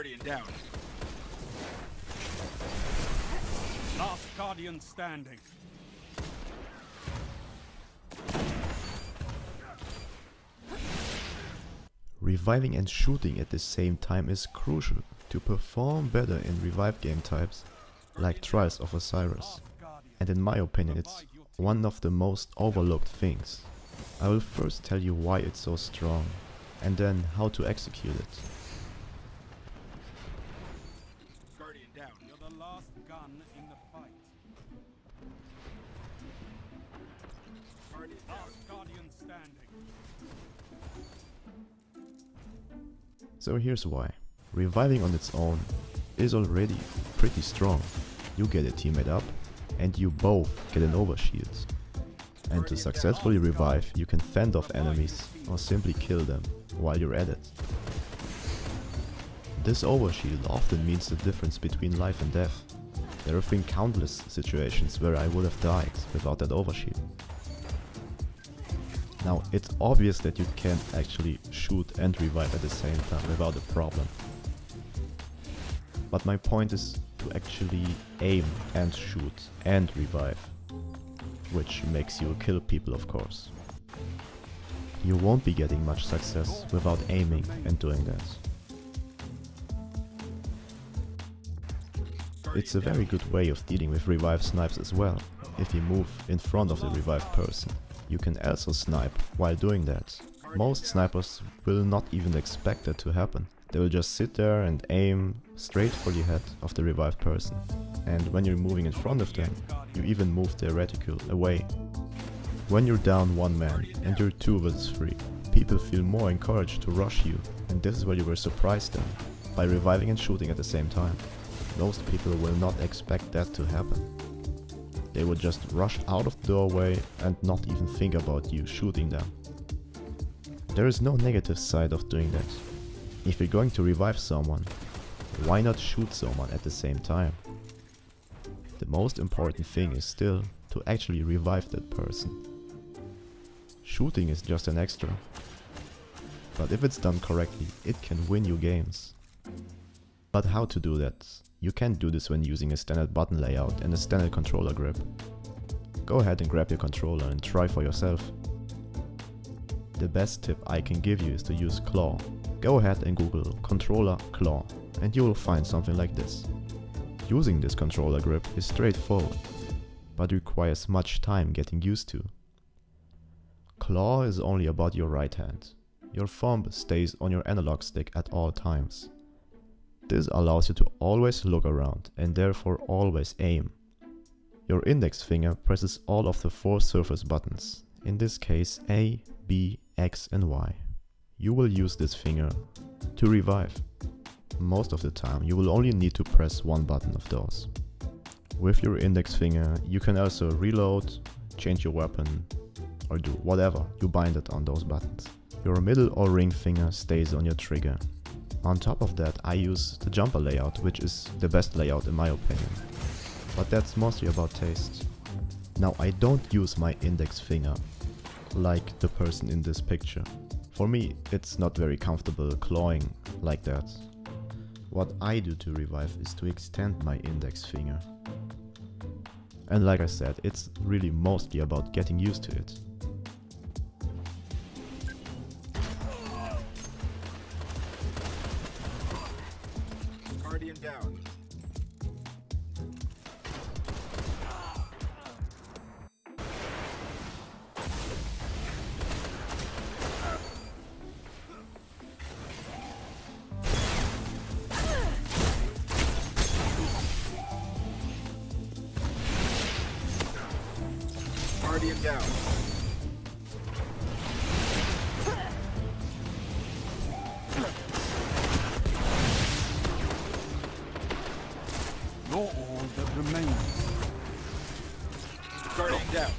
Guardian down. Last Guardian standing. Reviving and shooting at the same time is crucial to perform better in revive game types like Trials of Osiris, and in my opinion it's one of the most overlooked things. I will first tell you why it's so strong, and then how to execute it. Guardian down. You're the last gun in the fight. Guardian down. Last Guardian standing. So here's why. Reviving on its own is already pretty strong. You get a teammate up and you both get an overshield. And to successfully revive you can fend off enemies or simply kill them while you're at it. This overshield often means the difference between life and death. There have been countless situations where I would have died without that overshield. Now it's obvious that you can't actually shoot and revive at the same time without a problem. But my point is to actually aim and shoot and revive, which makes you kill people, of course. You won't be getting much success without aiming and doing that. It's a very good way of dealing with revive snipes as well. If you move in front of the revived person, you can also snipe while doing that. Most snipers will not even expect that to happen. They will just sit there and aim straight for the head of the revived person. And when you're moving in front of them, you even move their reticule away. When you're down one man and you're 2 vs 3, people feel more encouraged to rush you, and this is where you were surprised then, by reviving and shooting at the same time. Most people will not expect that to happen. They would just rush out of the doorway and not even think about you shooting them. There is no negative side of doing that. If you're going to revive someone, why not shoot someone at the same time? The most important thing is still to actually revive that person. Shooting is just an extra. But if it's done correctly, it can win you games. But how to do that? You can't do this when using a standard button layout and a standard controller grip. Go ahead and grab your controller and try for yourself. The best tip I can give you is to use claw. Go ahead and Google controller claw and you will find something like this. Using this controller grip is straightforward, but requires much time getting used to. Claw is only about your right hand. Your thumb stays on your analog stick at all times. This allows you to always look around and therefore always aim. Your index finger presses all of the 4 surface buttons, in this case A, B, X and Y. You will use this finger to revive. Most of the time you will only need to press one button of those. With your index finger you can also reload, change your weapon or do whatever you bind it on those buttons. Your middle or ring finger stays on your trigger. On top of that I use the jumper layout, which is the best layout in my opinion. But that's mostly about taste. Now I don't use my index finger like the person in this picture. For me it's not very comfortable clawing like that. What I do to revive is to extend my index finger. And like I said, it's really mostly about getting used to it. Guardian down. Guardian down. You're all that remains. Guardian down.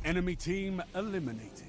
Enemy team eliminated.